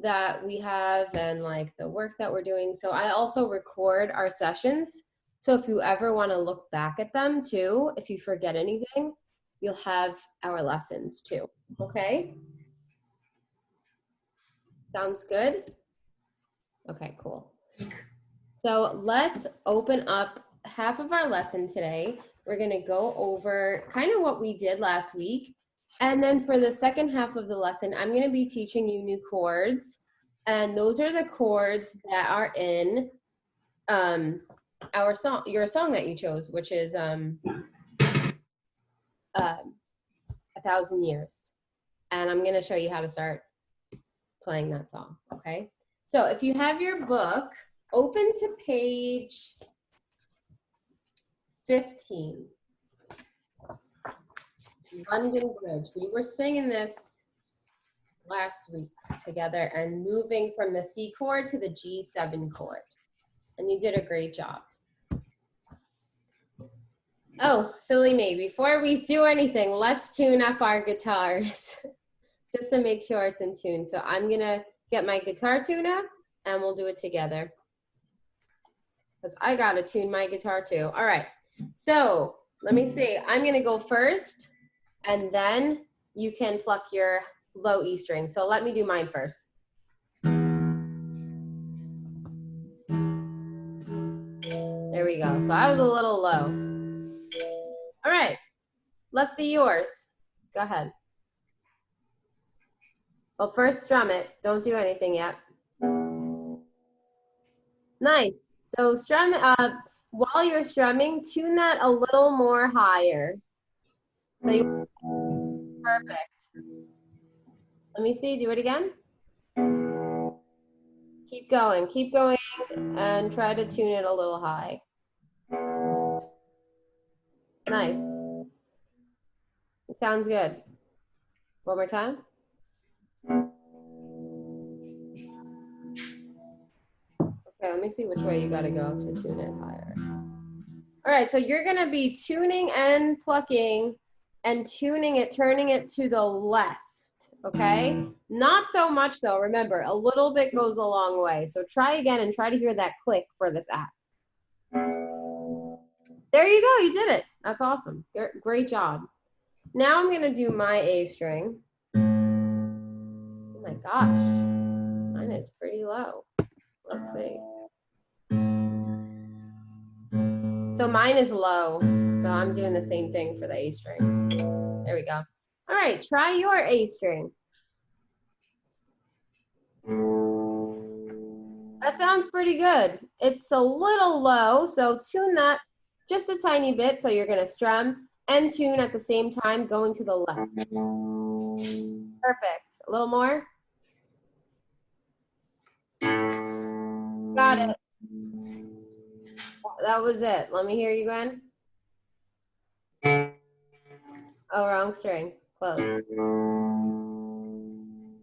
that we have and like the work that we're doing. So I also record our sessions. So if you ever want to look back at them too, if you forget anything, you'll have our lessons too, okay? Sounds good? Okay, cool. So let's open up half of our lesson today. We're gonna go over kind of what we did last week. And then for the second half of the lesson, I'm gonna be teaching you new chords. And those are the chords that are in our song, your song that you chose, which is 1,000 Years. And I'm gonna show you how to start playing that song, okay? So if you have your book, open to page 15. London Bridge. We were singing this last week together and moving from the C chord to the G7 chord. And you did a great job. Oh, silly me, before we do anything, let's tune up our guitars just to make sure it's in tune. So I'm gonna get my guitar tune up and we'll do it together. Because I gotta tune my guitar too. All right, so let me see. I'm gonna go first and then you can pluck your low E string. So let me do mine first. There we go. So I was a little low. All right, let's see yours. Go ahead. Well, first strum it. Don't do anything yet. Nice. So strum, while you're strumming, tune that a little more higher. So you, perfect. Let me see, do it again. Keep going, and try to tune it a little high. Nice. It sounds good. One more time. Okay, let me see which way you gotta go to tune it higher. All right, so you're gonna be tuning and plucking and tuning it, turning it to the left, okay? Not so much though, remember, a little bit goes a long way. So try again and try to hear that click for this app. There you go, you did it. That's awesome, great job. Now I'm gonna do my A string. Oh my gosh, mine is pretty low. Let's see. So mine is low, so I'm doing the same thing for the A string. There we go. All right, try your A string. That sounds pretty good. It's a little low, so tune that just a tiny bit. So you're gonna strum and tune at the same time, going to the left. Perfect. A little more. Got it. That was it. Let me hear you again. Oh, wrong string. Close.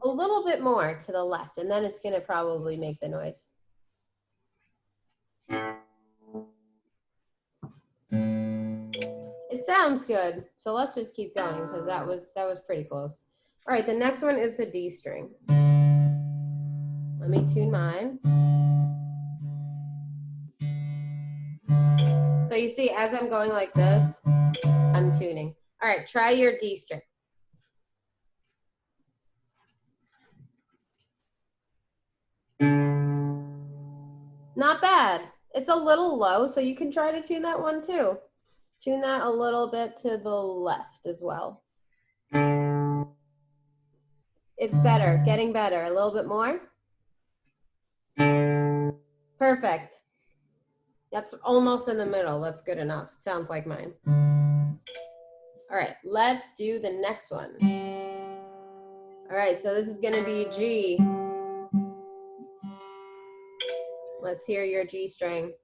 A little bit more to the left, and then it's gonna probably make the noise. It sounds good. So let's just keep going because that was pretty close. All right, the next one is the D string. Let me tune mine. So you see, as I'm going like this, I'm tuning. All right, try your D string. Not bad. It's a little low, so you can try to tune that one too. Tune that a little bit to the left as well. It's better, getting better. A little bit more. Perfect. That's almost in the middle. That's good enough. Sounds like mine. All right, let's do the next one. All right, so this is gonna be G. Let's hear your G string.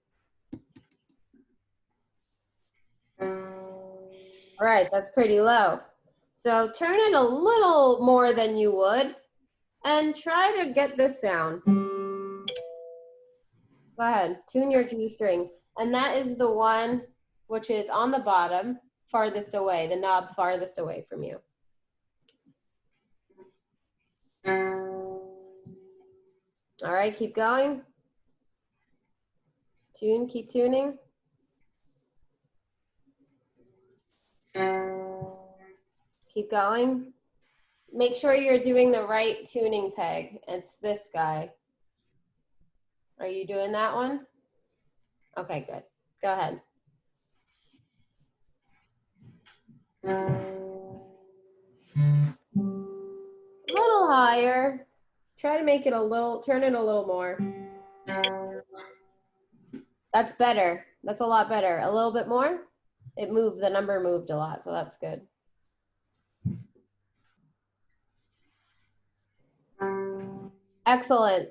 All right, that's pretty low. So turn it a little more than you would and try to get this sound. Go ahead, tune your G string. And that is the one which is on the bottom, farthest away, the knob farthest away from you. All right, keep going. Tune, keep tuning. Keep going. Make sure you're doing the right tuning peg. It's this guy. Are you doing that one? Okay, good. Go ahead. A little higher. Try to make it a little, turn it a little more. That's better. That's a lot better. A little bit more. It moved, the number moved a lot, so that's good. Excellent.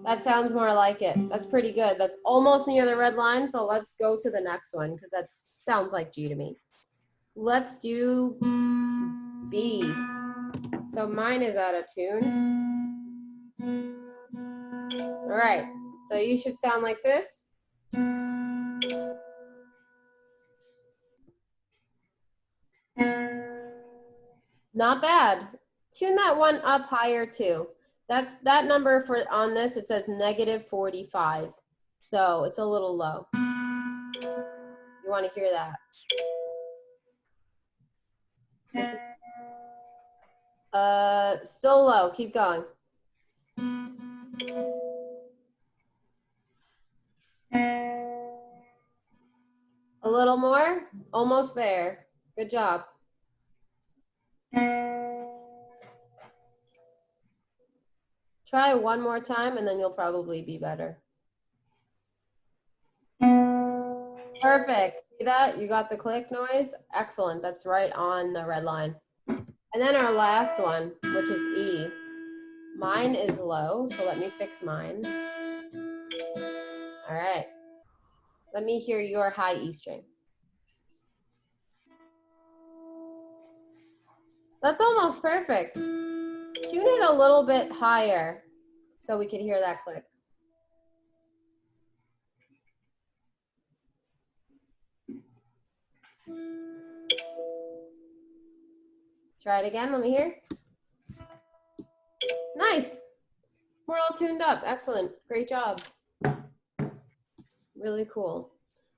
That sounds more like it. That's pretty good. That's almost near the red line, so let's go to the next one because that sounds like G to me. Let's do B. So mine is out of tune. All right, so you should sound like this. Not bad. Tune that one up higher too. That's that number for on this, it says -45. So it's a little low. You want to hear that. This is, still low. Keep going. A little more. Almost there. Good job. Try one more time and then you'll probably be better. Perfect. See that? You got the click noise? Excellent. That's right on the red line. And then our last one, which is E. Mine is low, so let me fix mine. All right. Let me hear your high E string. That's almost perfect. Tune it a little bit higher so we can hear that click. Try it again. Let me hear. Nice. We're all tuned up. Excellent. Great job. Really cool.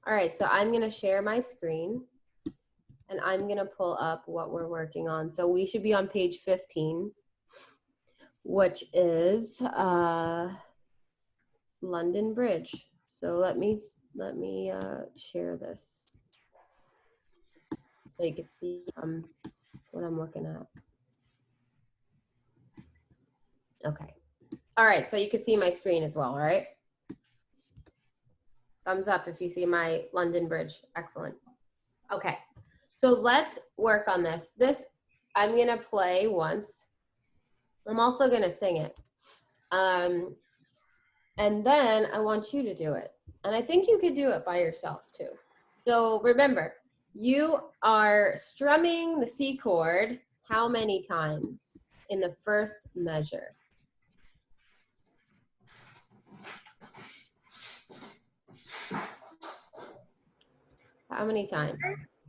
All right, so I'm going to share my screen and I'm going to pull up what we're working on. So we should be on page 15, which is London Bridge. So let me share this so you can see what I'm looking at. Okay. All right, so you can see my screen as well, all right? Thumbs up if you see my London Bridge. Excellent. Okay, so let's work on this. This, I'm gonna play once. I'm also gonna sing it. And then I want you to do it. And I think you could do it by yourself too. So remember, you are strumming the C chord how many times in the first measure? How many times?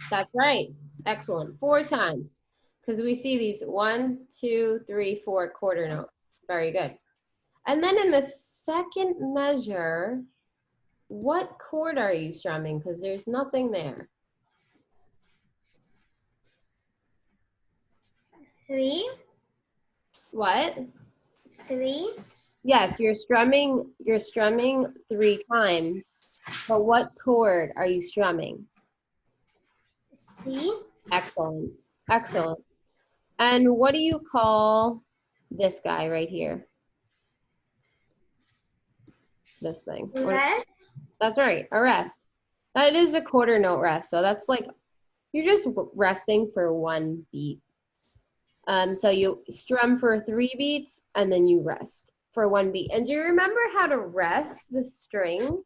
That's right. Excellent. 4 times. Because we see these 1, 2, 3, 4 quarter notes. Very good. And then in the second measure, what chord are you strumming? Because there's nothing there. 3. What? 3. Yes, you're strumming 3 times. But what chord are you strumming? C. Excellent. Excellent. And what do you call this guy right here? This thing. Rest. That's right, a rest. That is a quarter note rest. So that's like, you're just resting for 1 beat. So you strum for 3 beats and then you rest for 1 beat. And do you remember how to rest the string?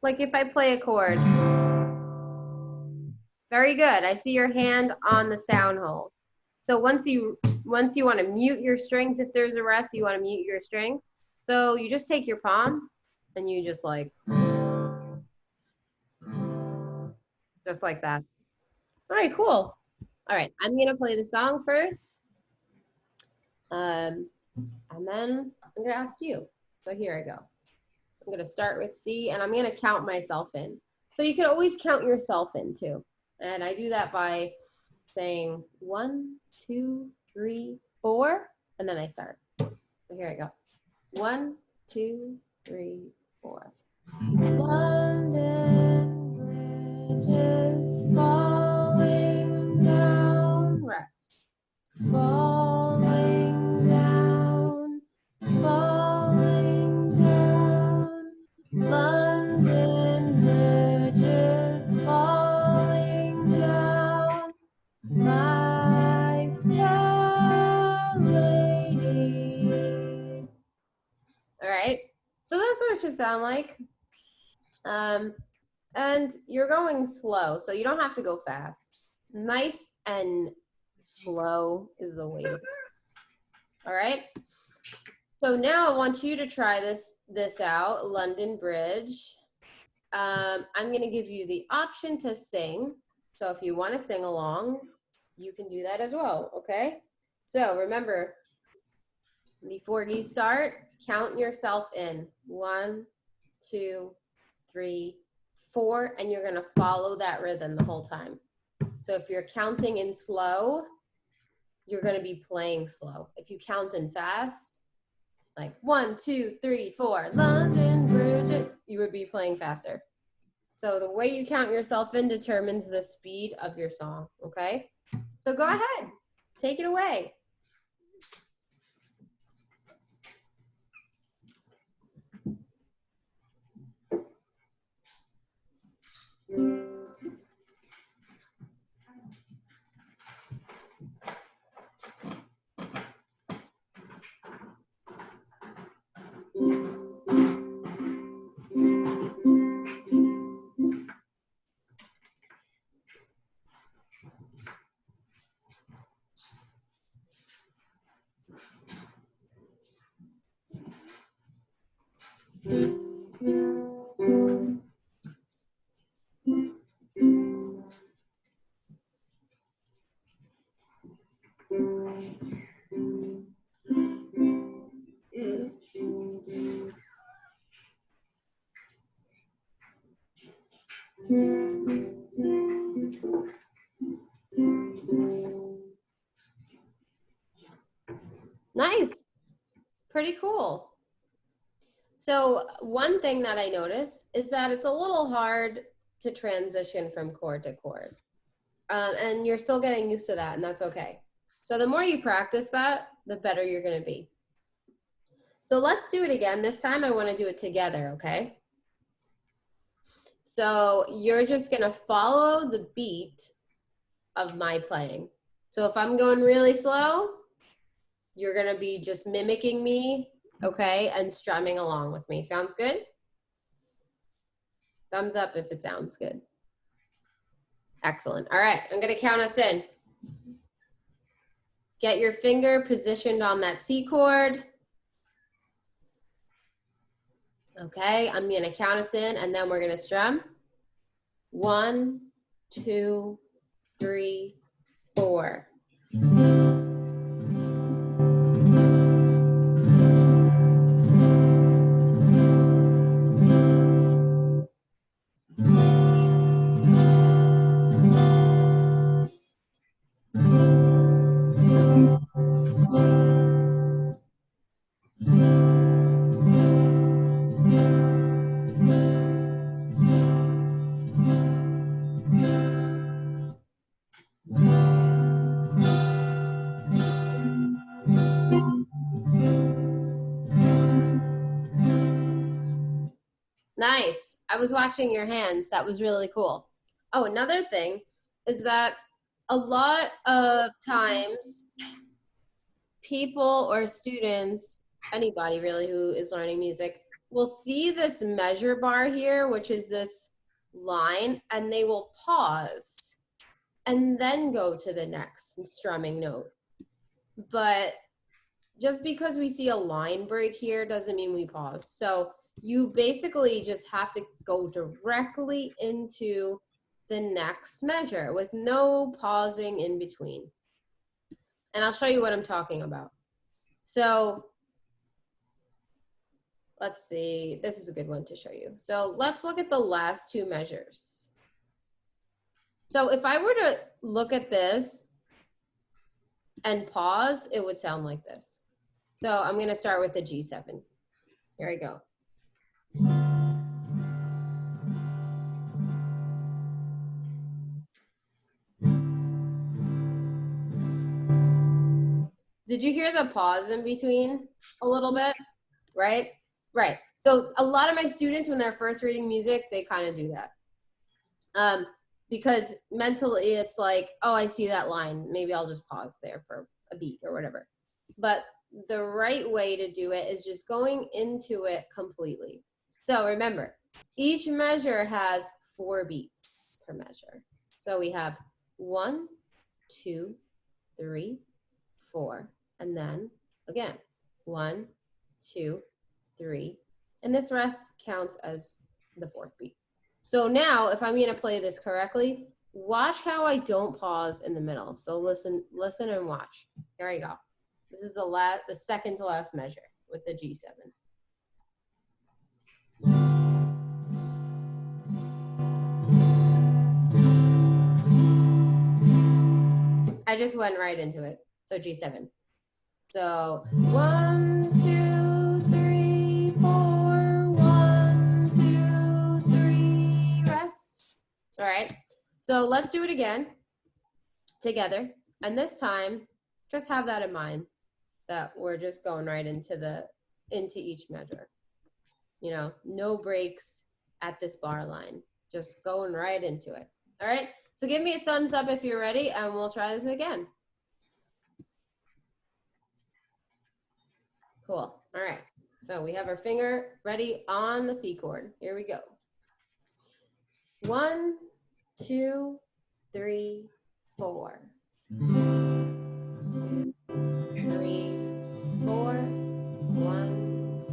Like if I play a chord. Very good. I see your hand on the sound hole. So once you want to mute your strings, if there's a rest, you want to mute your strings. So you just take your palm and you just like that. All right, cool. All right, I'm gonna play the song first. And then I'm gonna ask you. So here I go. I'm gonna start with C and I'm gonna count myself in. So you can always count yourself in too. And I do that by saying 1, 2, 3, 4, and then I start. So here I go. 1, 2, 3, 4. London Bridge is falling down. Rest. Falling down. Falling down. London Bridge is falling down. My fair lady. All right. So that's what it should sound like. And you're going slow, so you don't have to go fast. Nice and slow is the way to go. All right. So now I want you to try this out, London Bridge. I'm going to give you the option to sing. So if you want to sing along, you can do that as well, okay? So remember, before you start, count yourself in. 1, 2, 3, 4, and you're going to follow that rhythm the whole time. So if you're counting in slow, you're going to be playing slow. If you count in fast, like 1, 2, 3, 4, London Bridge, you would be playing faster. So the way you count yourself in determines the speed of your song, okay? So go ahead, take it away. Nice, pretty cool. So one thing that I noticed is that it's a little hard to transition from chord to chord. And you're still getting used to that, and that's okay. So the more you practice that, the better you're gonna be. So let's do it again. This time I wanna do it together, okay? So you're just gonna follow the beat of my playing. So if I'm going really slow, you're gonna be just mimicking me, okay, and strumming along with me. Sounds good? Thumbs up if it sounds good. Excellent. All right, I'm gonna count us in. Get your finger positioned on that C chord. Okay, I'm gonna count us in and then we're gonna strum. 1, 2, 3, 4. Nice. I was watching your hands. That was really cool. Oh, another thing is that a lot of times people or students, anybody really who is learning music, will see this measure bar here, which is this line, and they will pause and then go to the next strumming note. But just because we see a line break here doesn't mean we pause. So you basically just have to go directly into the next measure with no pausing in between. And I'll show you what I'm talking about. So let's see, this is a good one to show you. So let's look at the last two measures. So if I were to look at this and pause, it would sound like this. So I'm going to start with the G7. Here I go. Did you hear the pause in between a little bit? Right? Right. So a lot of my students, when they're first reading music, they kind of do that. Because mentally it's like, oh, I see that line. Maybe I'll just pause there for a beat or whatever. But the right way to do it is just going into it completely. So remember, each measure has 4 beats per measure. So we have 1, 2, 3, 4, and then again, 1, 2, 3, and this rest counts as the 4th beat. So now, if I'm going to play this correctly, watch how I don't pause in the middle. So listen and watch. Here I go. This is the second to last measure with the G7. I just went right into it. So G7. So 1, 2, 3, 4, 1, 2, 3, rest. All right. So let's do it again together. And this time, just have that in mind that we're just going right into each measure. You know, no breaks at this bar line. Just going right into it. All right. So give me a thumbs up if you're ready, and we'll try this again. Cool. All right. So we have our finger ready on the C chord. Here we go. 1, 2, 3, 4. 2, 3, 4. 1,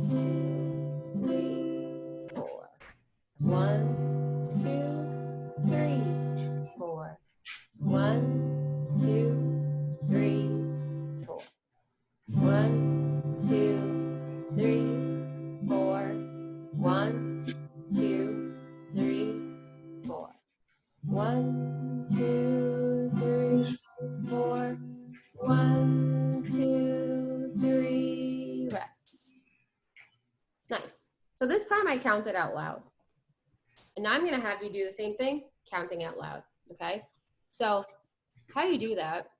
2, 3, 4. 1, 2, 3, 4. 1, 2, 3, 4. 1, 2, 3, 4. 1, 2, 3, 4. 1, 2, 3, 4. 1, 2, 3. Rest. Nice. So this time I counted out loud. And now I'm going to have you do the same thing, counting out loud. Okay? So how you do that,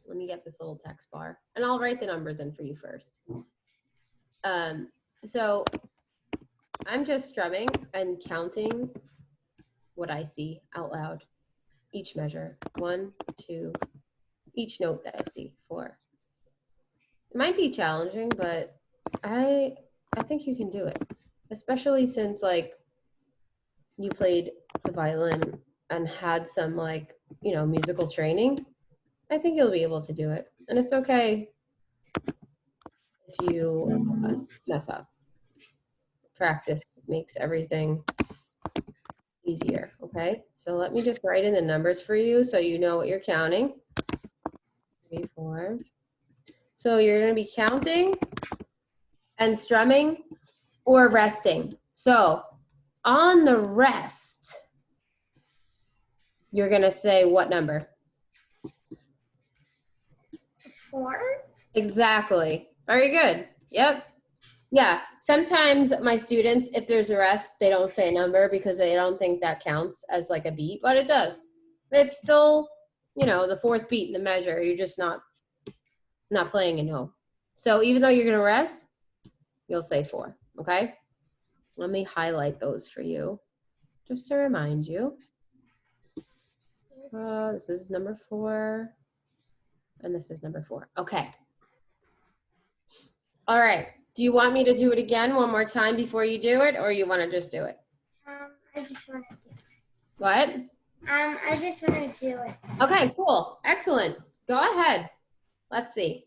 let me get this little text bar, and I'll write the numbers in for you first. So I'm just strumming and counting what I see out loud. Each measure, 1, 2, each note that I see, 4. It might be challenging, but I think you can do it, especially since like you played the violin and had some like, you know, musical training. I think you'll be able to do it. And it's okay if you mess up. Practice makes everything easier, okay? So let me just write in the numbers for you so you know what you're counting. 3, 4. So you're going to be counting and strumming or resting. So on the rest, you're going to say what number? 4. Exactly. Very good. Yep. Yeah. Sometimes my students, if there's a rest, they don't say a number because they don't think that counts as like a beat, but it does. It's still, you know, the 4th beat in the measure. You're just not playing a note. So even though you're going to rest, you'll say 4. Okay. Let me highlight those for you just to remind you. This is number 4. And this is number 4. Okay. All right. Do you want me to do it again one more time before you do it, or you want to just do it? I just want to do it. What? I just want to do it. Okay, cool. Excellent. Go ahead. Let's see.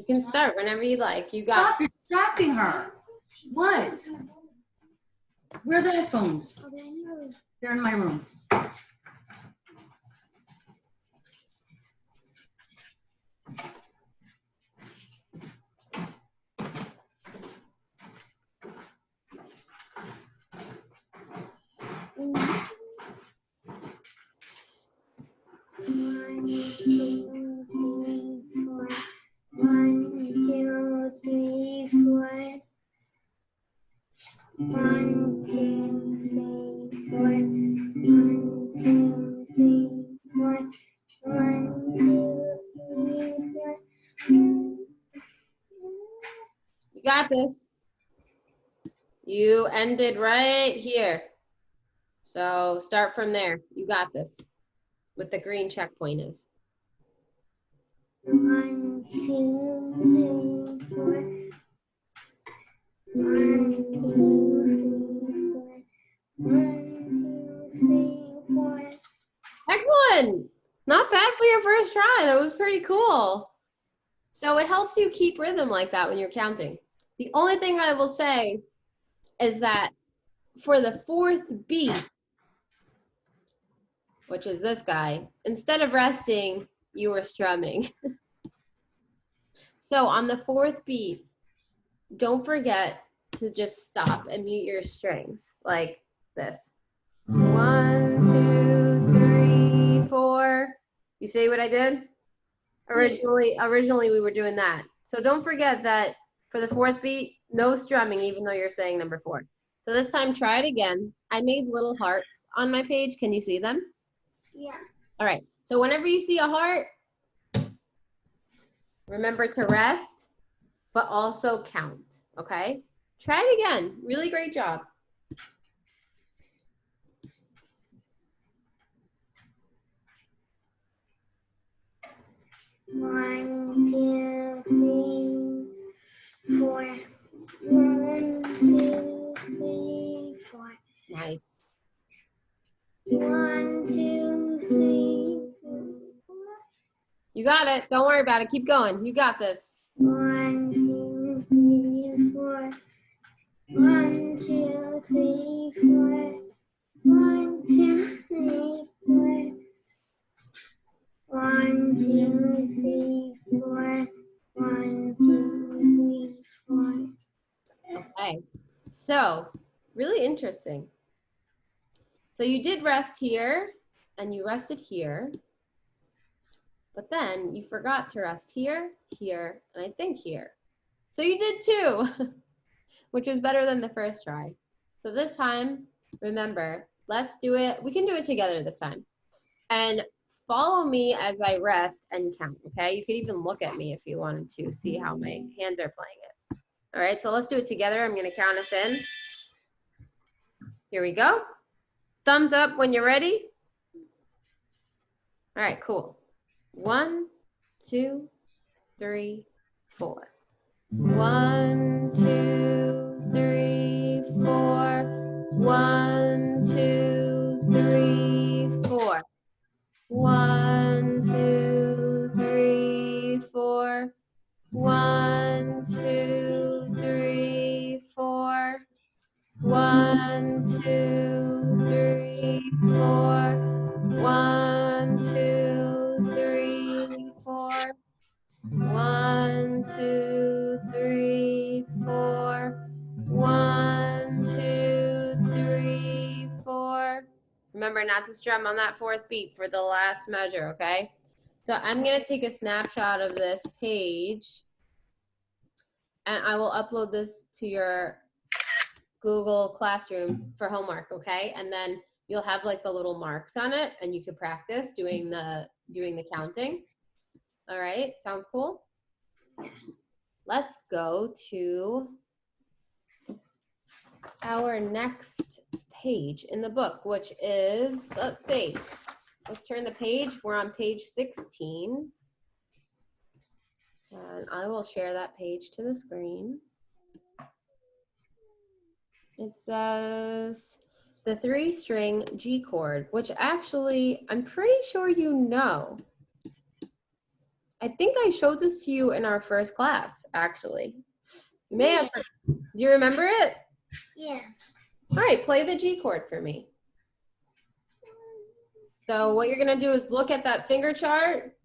You can start whenever you like. You got. Stop distracting her. What? Where are the headphones? Oh, I know. They're in my room. One, two, three, four. 1, 2, 3, 4. 1, 2, 3, 4. 1, 2, 3, 4. 1, 2, 3, 4. You got this. You ended right here. So start from there. You got this. With the green checkpoint is. 1, 2, 3, 4. 1, 2, 3, 4. 1, 2, 3, 4. Excellent. Not bad for your first try. That was pretty cool. So it helps you keep rhythm like that when you're counting. The only thing I will say is that for the fourth beat, which is this guy, instead of resting, you were strumming. So on the fourth beat, don't forget to just stop and mute your strings like this. 1, 2, 3, 4. You see what I did? Originally we were doing that. So don't forget that for the fourth beat, no strumming, even though you're saying number 4. So this time, try it again. I made little hearts on my page. Can you see them? Yeah. All right. So whenever you see a heart, remember to rest, but also count, okay? Try it again. Really great job. One, 2, 3, 4. 1, 2, 3, 4. Nice. 1, 2, 3, 4. You got it. Don't worry about it. Keep going. You got this. 1, 2, 3, 4. 1, 2, 3, 4. 1, 2, 3, 4. 1, 2, 3, 4. 1, 2, 3, 4. Okay. So, really interesting. So you did rest here, and you rested here. But then you forgot to rest here, here, and I think here. So you did 2, which was better than the first try. So this time, remember, let's do it. We can do it together this time. And follow me as I rest and count, okay? You could even look at me if you wanted to see how my hands are playing it. All right, so let's do it together. I'm gonna count us in. Here we go. Thumbs up when you're ready. All right, cool. 1, 2, 3, 4. 1, 2, 3, 4. 1, 2, 3, 4. 1, 2, 3, 4. 1, 2, 3, 4. 1, 2, 3, 4. 1, 2, 3, 4. 1, 2, 3, 4. 1, 2, 3, 4. Remember not to strum on that fourth beat for the last measure, okay? So I'm gonna take a snapshot of this page and I will upload this to your Google Classroom for homework, okay? And then you'll have like the little marks on it and you can practice doing the counting. All right, sounds cool? Let's go to our next page in the book, which is, let's see, let's turn the page. We're on page 16. And I will share that page to the screen. It says the 3-string G chord, which actually I'm pretty sure you know. I think I showed this to you in our first class, actually. You may have. Do you remember it? Yeah. All right, play the G chord for me. So what you're gonna do is look at that finger chart.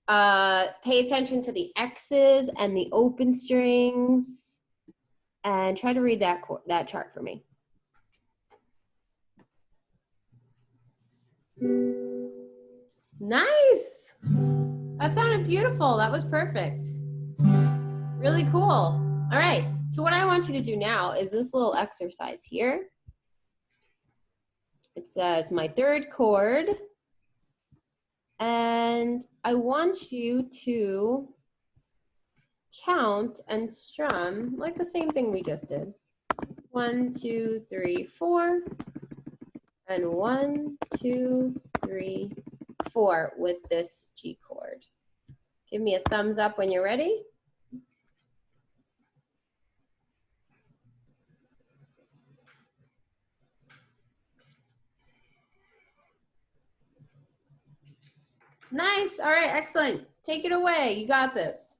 Pay attention to the X's and the open strings, and try to read that chart for me. Nice. That sounded beautiful. That was perfect. Really cool. All right. So what I want you to do now is this little exercise here. It says my third chord. And I want you to count and strum like the same thing we just did. 1, 2, 3, 4. And 1, 2, 3, 4 with this G chord. Give me a thumbs up when you're ready. Nice. All right, excellent. Take it away. You got this.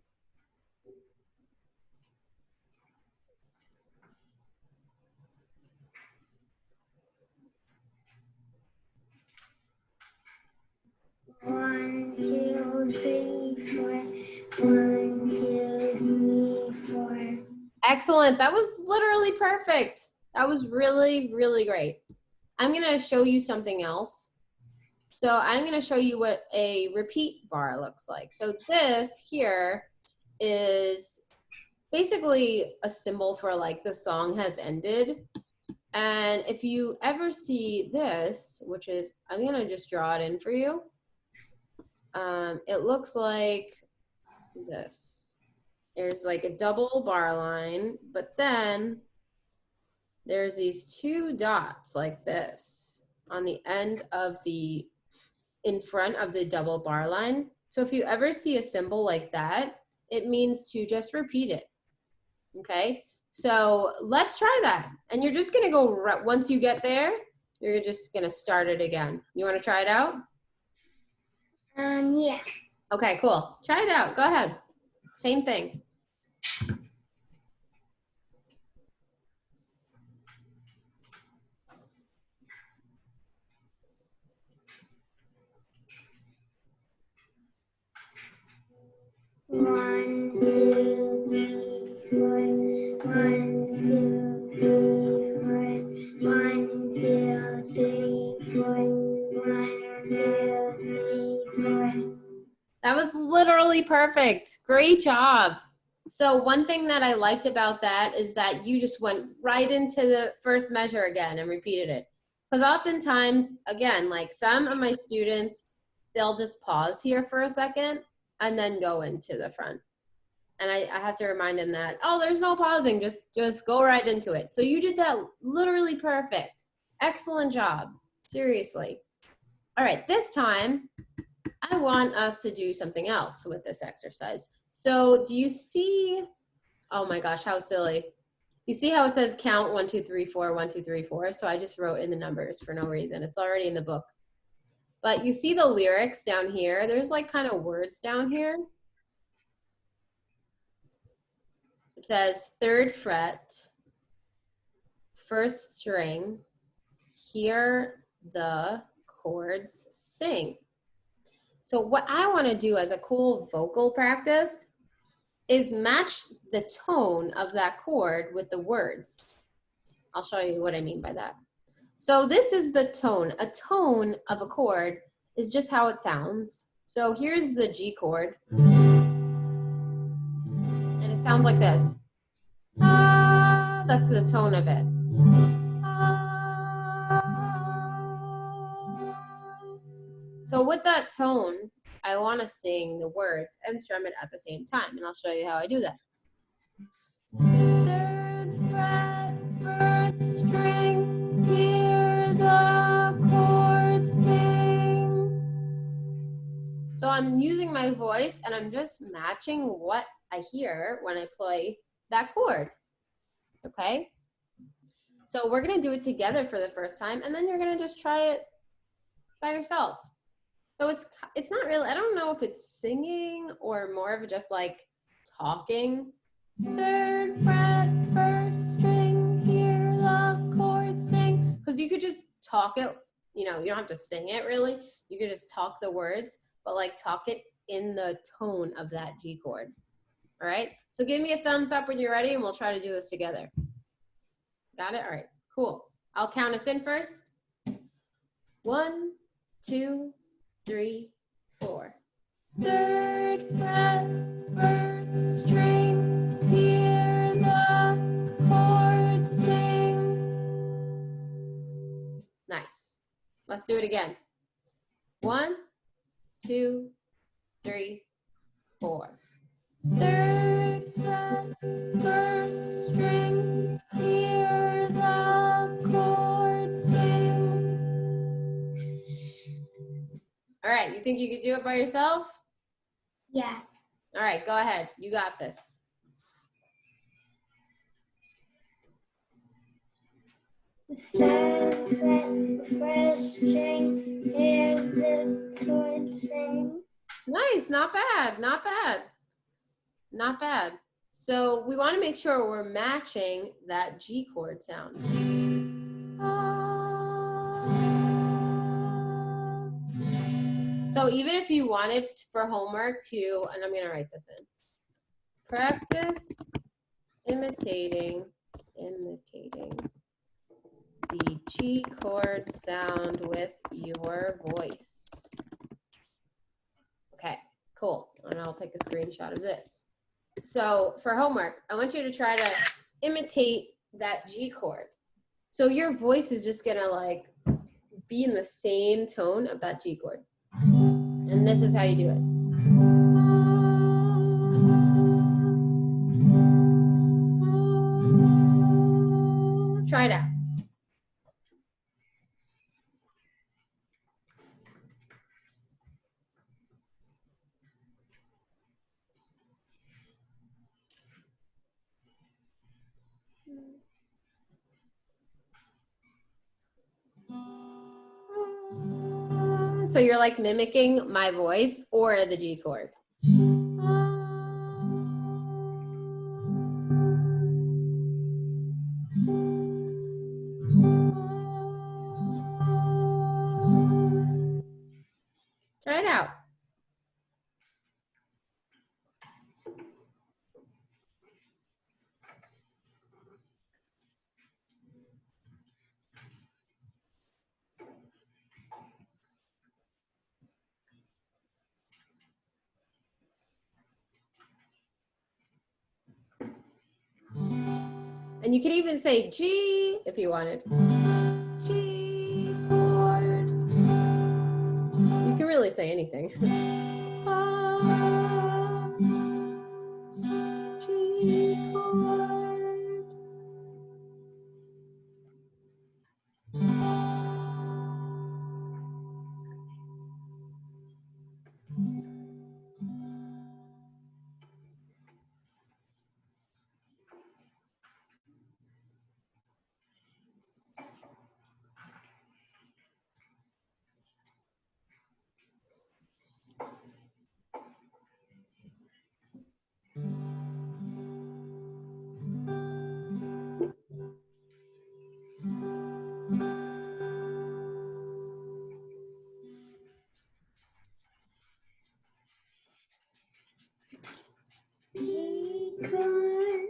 One, two, three, four. 1, 2, 3, 4. Excellent. That was literally perfect. That was really, really great. I'm going to show you something else. So I'm going to show you what a repeat bar looks like. So this here is basically a symbol for like the song has ended. And if you ever see this, which is, I'm going to just draw it in for you. It looks like this. There's like a double bar line, but then there's these 2 dots like this on the end of in front of the double bar line. So if you ever see a symbol like that, it means to just repeat it. Okay, so let's try that. And you're just gonna go, once you get there, you're just gonna start it again. You wanna try it out? Yeah. Okay, cool. Try it out, go ahead. Same thing. One, two, three, four. 1, 2, 3, 4. 1, 2, 3, 4. 1, 2, 3, 4. That was literally perfect. Great job. So one thing that I liked about that is that you just went right into the first measure again and repeated it. Because oftentimes, again, like some of my students, they'll just pause here for a second and then go into the front. And I have to remind them that, oh, there's no pausing, just go right into it. So you did that literally perfect. Excellent job, seriously. All right, this time, I want us to do something else with this exercise. So do you see, oh my gosh, how silly. You see how it says count 1, 2, 3, 4, 1, 2, 3, 4? So I just wrote in the numbers for no reason. It's already in the book. But you see the lyrics down here? There's like kind of words down here. It says 3rd fret, 1st string, hear the chords sing. So what I want to do as a cool vocal practice is match the tone of that chord with the words. I'll show you what I mean by that. So this is the tone. A tone of a chord is just how it sounds. So here's the G chord. And it sounds like this. Ah, that's the tone of it. Ah. So with that tone, I want to sing the words and strum it at the same time, and I'll show you how I do that. 3rd fret, 1st string, hear the chords sing. So I'm using my voice and I'm just matching what I hear when I play that chord, okay? So we're gonna do it together for the first time, and then you're gonna just try it by yourself. So it's not really, I don't know if it's singing or more of just like talking. Third fret, first string, hear the chord sing. Because you could just talk it, you know, you don't have to sing it really. You could just talk the words, but like talk it in the tone of that G chord. All right, so give me a thumbs up when you're ready and we'll try to do this together. Got it? All right, cool. I'll count us in first. 1, 2, 3, 4. Third fret, first string, hear the chord sing. Nice. Let's do it again. 1, 2, 3, 4. Third fret, first string, hear the chord sing. All right, you think you could do it by yourself? Yeah. All right, go ahead. You got this. Third fret, first string, hear the chord sing. Nice, not bad, not bad. Not bad. So we want to make sure we're matching that G chord sound. So even if you wanted for homework to, and I'm going to write this in, practice imitating the G chord sound with your voice. Okay, cool. And I'll take a screenshot of this. So for homework, I want you to try to imitate that G chord. So your voice is just gonna like be in the same tone of that G chord. And this is how you do it. Try it out. So you're like mimicking my voice or the G chord. Try it out. And you could even say G if you wanted. G chord. You can really say anything. G chord.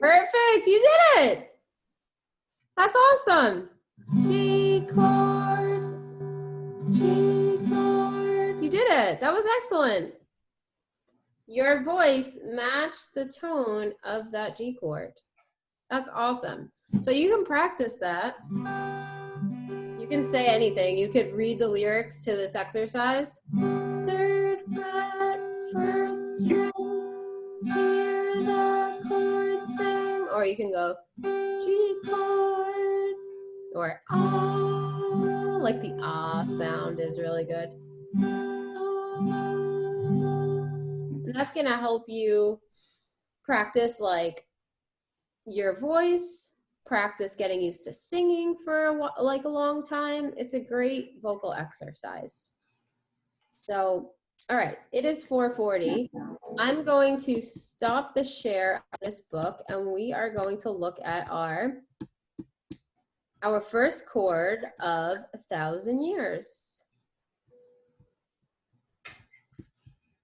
Perfect, you did it. That's awesome. G chord, G chord. You did it. That was excellent. Your voice matched the tone of that G chord. That's awesome. So you can practice that. You can say anything. You could read the lyrics to this exercise. Third fret, first string, hear the chord sing. Or you can go G chord or ah, like the ah sound is really good. And that's gonna help you practice like your voice, practice getting used to singing for like a long time. It's a great vocal exercise. So, all right, it is 4:40. I'm going to stop the share of this book and we are going to look at our first chord of 1,000 years.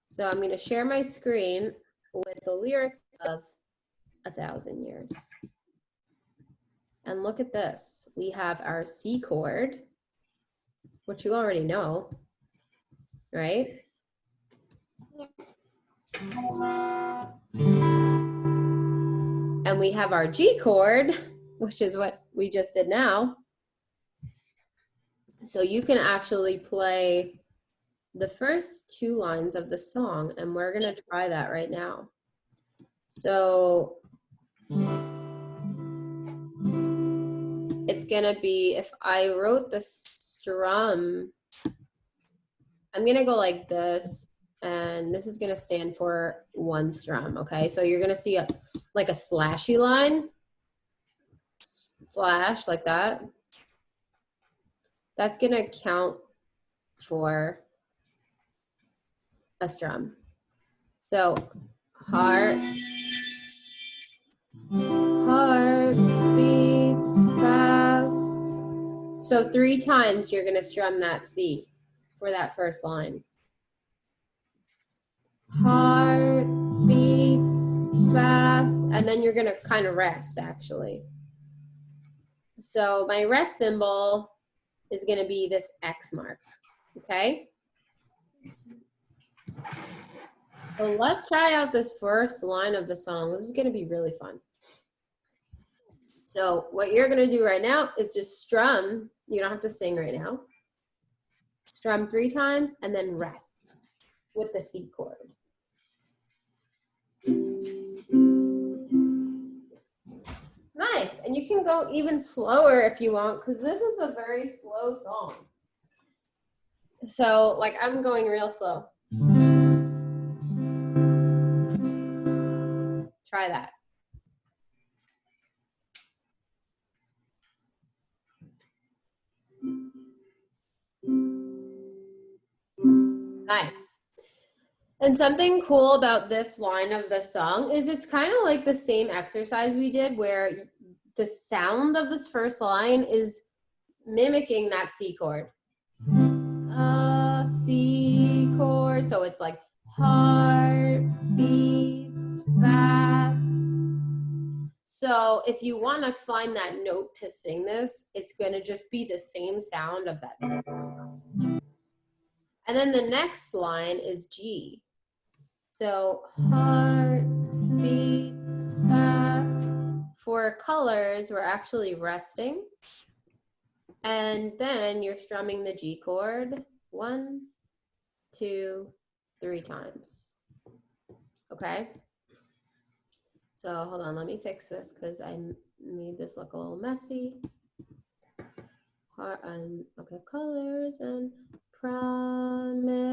So I'm going to share my screen with the lyrics of 1,000 years. And look at this. We have our C chord, which you already know, right? And we have our G chord, which is what we just did now. So you can actually play the first 2 lines of the song, and we're going to try that right now. So it's going to be, if I wrote the strum, I'm going to go like this, and this is going to stand for 1 strum, okay? So you're going to see like a slashy line, slash, like that. That's going to count for a strum. So heart beats fast. So 3 times you're going to strum that C for that first line. Heart beats fast, and then you're going to kind of rest actually. So my rest symbol is going to be this X mark, okay? So let's try out this first line of the song. This is going to be really fun. So what you're going to do right now is just strum. You don't have to sing right now. Strum 3 times and then rest with the C chord. Nice. And you can go even slower if you want, because this is a very slow song. So like I'm going real slow. Try that. Nice. And something cool about this line of the song is it's kind of like the same exercise we did where the sound of this first line is mimicking that C chord. C chord. So it's like heart beats fast. So if you want to find that note to sing this, it's going to just be the same sound of that C chord. And then the next line is G. So heart beats fast. For colors, we're actually resting. And then you're strumming the G chord 1, 2, 3 times. Okay? So hold on, let me fix this because I made this look a little messy. Okay, colors and promises.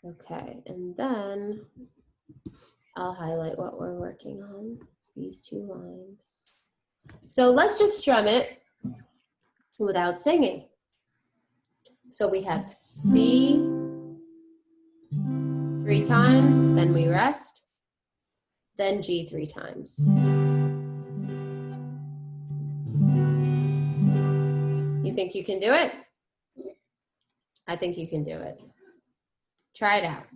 Okay, and then I'll highlight what we're working on, these 2 lines. So let's just strum it without singing. So we have C 3 times, then we rest, then G 3 times. You think you can do it? I think you can do it. Try it out.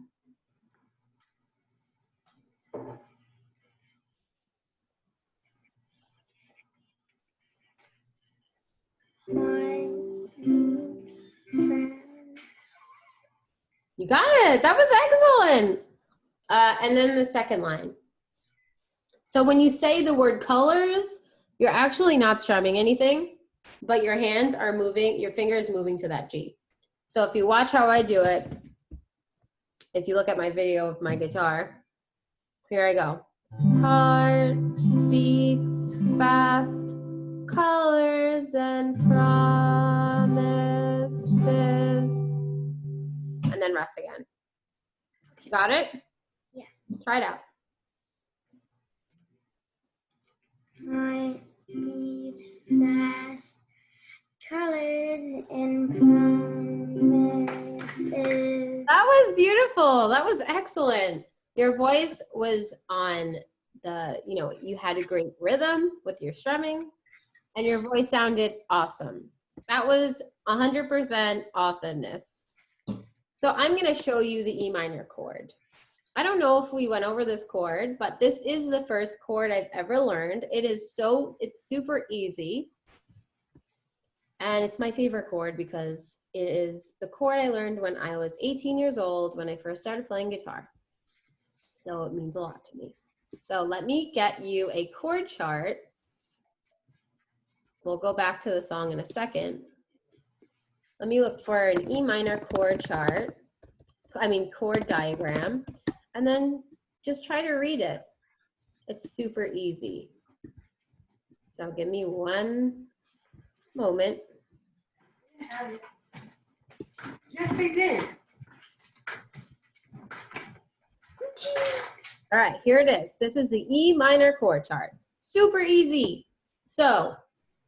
You got it. That was excellent. And then the second line. So when you say the word colors, you're actually not strumming anything, but your hands are moving, your finger is moving to that G. So if you watch how I do it, if you look at my video of my guitar, here I go. Heart beats fast, colors and promises. And then rest again. Got it? Yeah. Try it out. Heart beats fast, colors and promises. That was beautiful. That was excellent. Your voice was on the, you had a great rhythm with your strumming, and your voice sounded awesome. That was 100% awesomeness. So I'm going to show you the E minor chord. I don't know if we went over this chord, but this is the first chord I've ever learned. It's super easy. And it's my favorite chord because it is the chord I learned when I was 18 years old when I first started playing guitar. So it means a lot to me. So let me get you a chord chart. We'll go back to the song in a second. Let me look for an E minor chord chart. Chord diagram. And then just try to read it. It's super easy. So give me one moment. Yes, they did. All right, here it is. This is the E minor chord chart. Super easy. So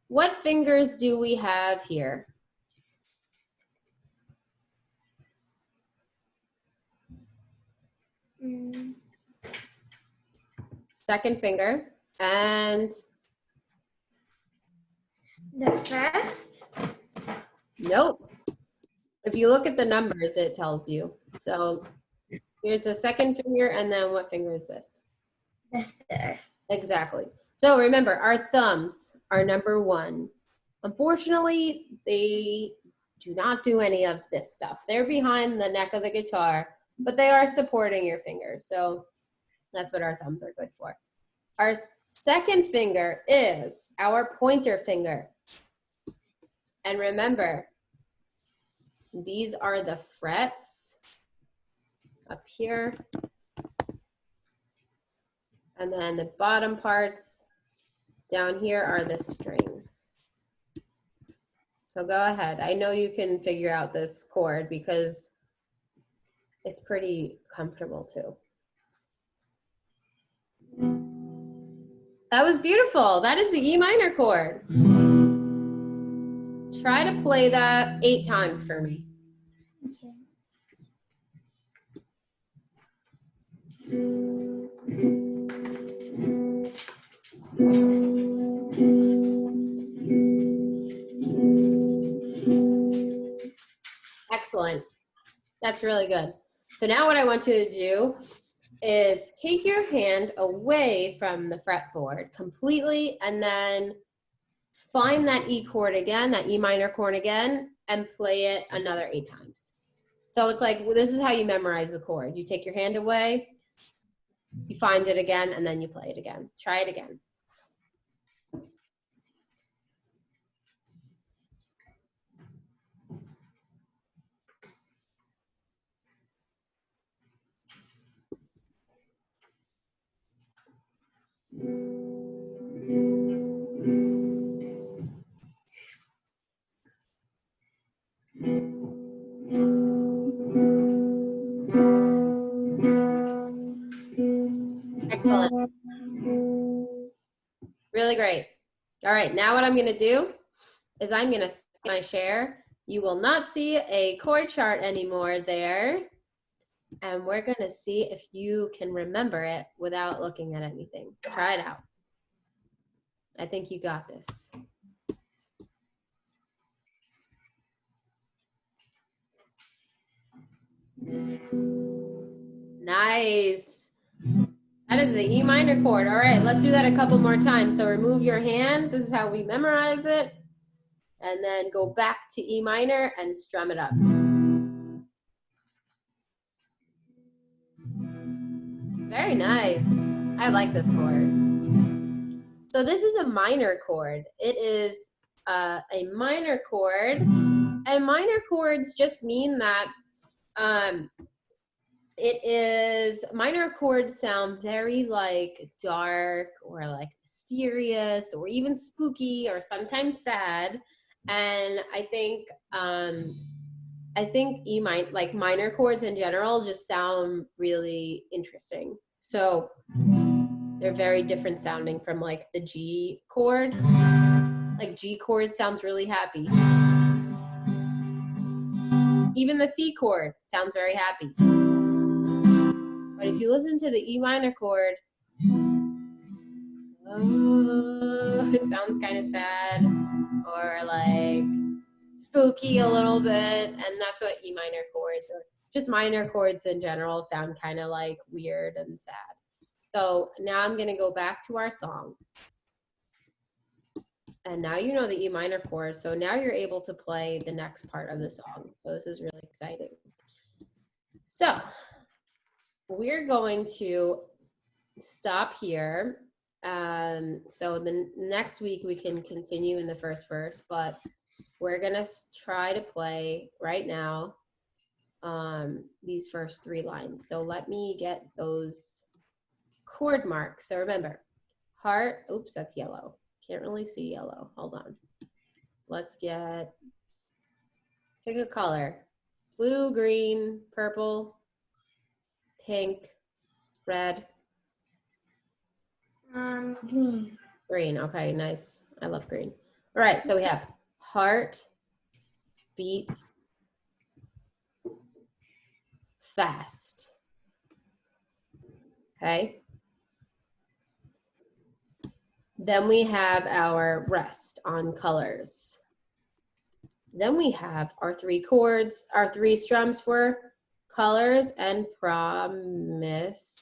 what fingers do we have here? Second finger. And The first. nope. If you look at the numbers, it tells you. So here's the second finger, and then what finger is this? The third. Exactly. So remember, our thumbs are number 1. Unfortunately, they do not do any of this stuff. They're behind the neck of the guitar, but they are supporting your fingers. So that's what our thumbs are good for. Our second finger is our pointer finger. And remember, these are the frets up here. And then the bottom parts down here are the strings. So go ahead. I know you can figure out this chord because it's pretty comfortable too. That was beautiful. That is the E minor chord. Try to play that 8 times for me. Okay. Excellent. That's really good. So now what I want you to do is take your hand away from the fretboard completely and then find that E chord again, that E minor chord again, and play it another 8 times. So it's like, this is how you memorize the chord. You take your hand away, you find it again, and then you play it again. Try it again. Excellent. Really great. All right, now what I'm gonna do is I'm gonna skip my share. You will not see a chord chart anymore there. And we're gonna see if you can remember it without looking at anything. Try it out. I think you got this. Nice. That is the E minor chord. All right, let's do that a couple more times. So remove your hand. This is how we memorize it. And then go back to E minor and strum it up. Very nice. I like this chord. So this is a minor chord. It is a minor chord. And minor chords just mean that minor chords sound very like dark or like mysterious or even spooky or sometimes sad. And I think minor chords in general just sound really interesting. So they're very different sounding from like the G chord. Like G chord sounds really happy. Even the C chord sounds very happy. But if you listen to the E minor chord, it sounds kind of sad or like spooky a little bit, and that's what E minor chords or just minor chords in general sound kind of like weird and sad. So now I'm going to go back to our song. And now you know the E minor chord, so now you're able to play the next part of the song. So this is really exciting. So we're going to stop here. So the next week we can continue in the first verse, but we're gonna try to play right now these first 3 lines. So let me get those chord marks. So remember, heart, oops, that's yellow. Can't really see yellow, hold on. Let's pick a color. Blue, green, purple, pink, red. Green. Green, okay, nice. I love green. All right, so we have heart beats fast. Okay. Then we have our rest on colors. Then we have our 3 chords, our 3 strums for colors and promises.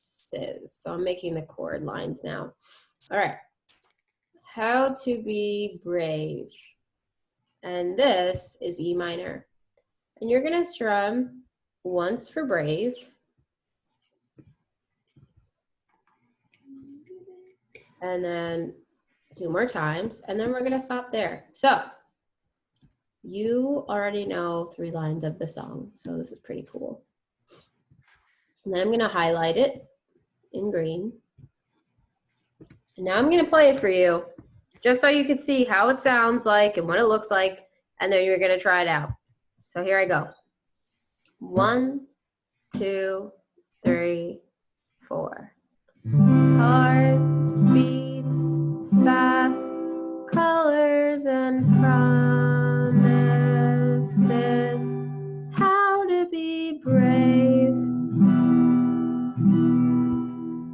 So I'm making the chord lines now. All right. How to be brave. And this is E minor. And you're going to strum once for brave. And then 2 more times. And then we're going to stop there. So you already know 3 lines of the song. So this is pretty cool. And then I'm going to highlight it in green. And now I'm going to play it for you, just so you can see how it sounds like and what it looks like, and then you're going to try it out. So here I go. 1, 2, 3, 4. Heart beats fast, colors and promises, how to be brave.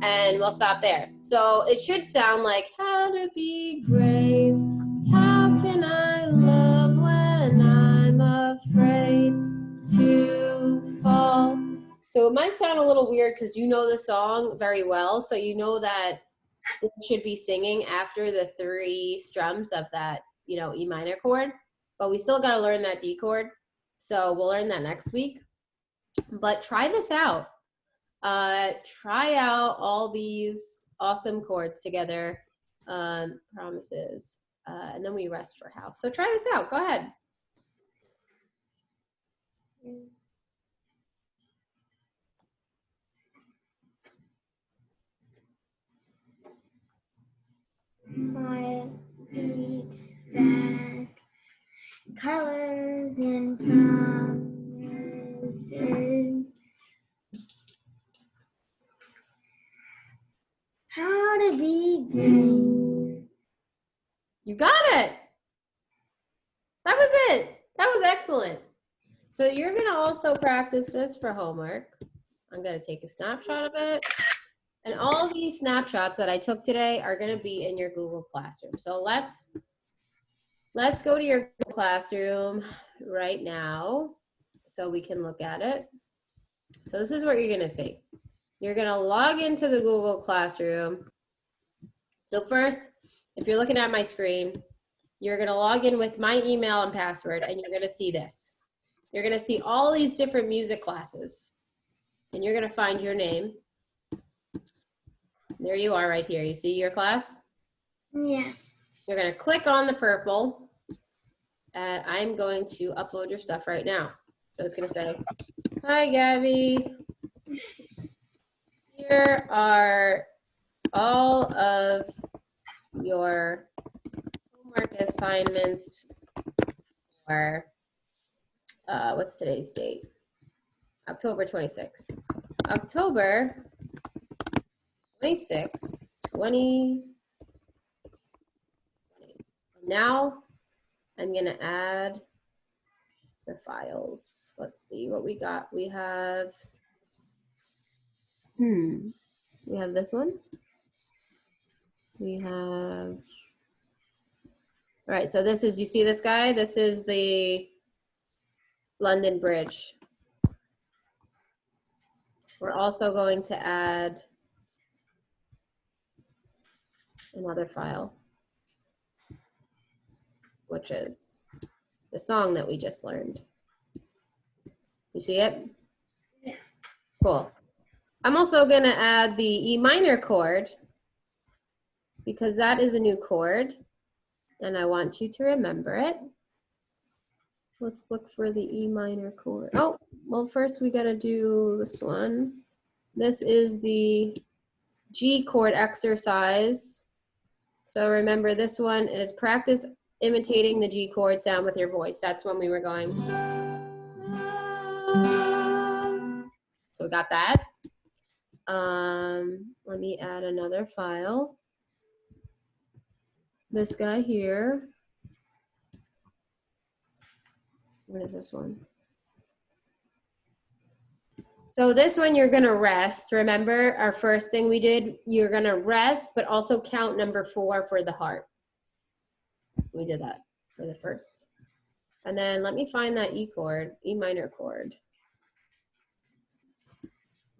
And we'll stop there. So it should sound like, how to be brave. How can I love when I'm afraid to fall? So it might sound a little weird because you know the song very well. So you know that it should be singing after the 3 strums of that, E minor chord. But we still got to learn that D chord. So we'll learn that next week. But try this out. Try out all these awesome chords together, promises, and then we rest for house. So try this out. Go ahead. Heart beats fast, colors and promises. How to be brave. You got it. That was it. That was excellent. So you're going to also practice this for homework. I'm going to take a snapshot of it. And all these snapshots that I took today are going to be in your Google Classroom. So let's go to your Google Classroom right now so we can look at it. So this is what you're going to see. You're going to log into the Google Classroom. So first, if you're looking at my screen, you're going to log in with my email and password, and you're going to see this. You're going to see all these different music classes, and you're going to find your name. There you are right here. You see your class? Yeah. You're going to click on the purple, and I'm going to upload your stuff right now. So it's going to say, hi, Gabby. Here are all of your homework assignments for, what's today's date? October 26th. October 26th, 2020. Now I'm going to add the files. Let's see what we got. We have, we have this one. We have, all right, so this is, you see this guy? This is the London Bridge. We're also going to add another file, which is the song that we just learned. You see it? Yeah. Cool. I'm also going to add the E minor chord because that is a new chord and I want you to remember it. Let's look for the E minor chord. Oh, well, first we got to do this one. This is the G chord exercise. So remember, this one is practice imitating the G chord sound with your voice. That's when we were going. So we got that. Let me add another file. This guy here. What is this one? So this one you're gonna rest. Remember our first thing we did, you're gonna rest, but also count number 4 for the heart. We did that for the first. And then let me find that E chord, E minor chord.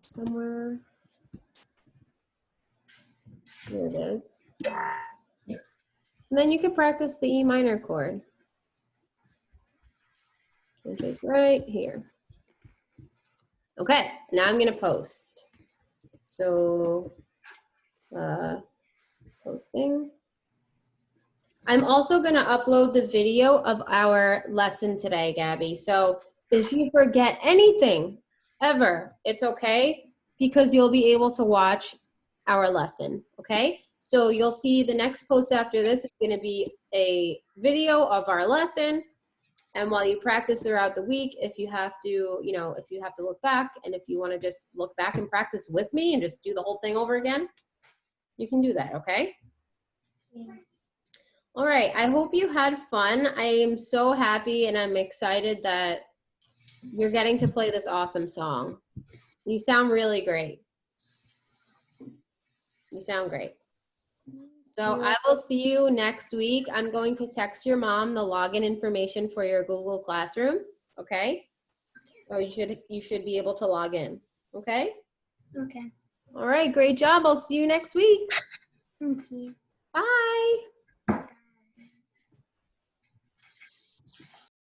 Somewhere. Here it is. And then you can practice the E minor chord, which is right here. Okay, now I'm gonna post. So, posting. I'm also gonna upload the video of our lesson today, Gabby. So if you forget anything, ever, it's okay, because you'll be able to watch our lesson, okay? So you'll see the next post after this is gonna be a video of our lesson. And while you practice throughout the week, if you have to, you know, if you have to look back and if you want to just look back and practice with me and just do the whole thing over again, you can do that, okay? Yeah. All right, I hope you had fun. I am so happy and I'm excited that you're getting to play this awesome song. You sound really great. You sound great. So I will see you next week. I'm going to text your mom the login information for your Google Classroom, okay? So you should be able to log in, okay? Okay. All right, great job. I'll see you next week. Thank you. Bye.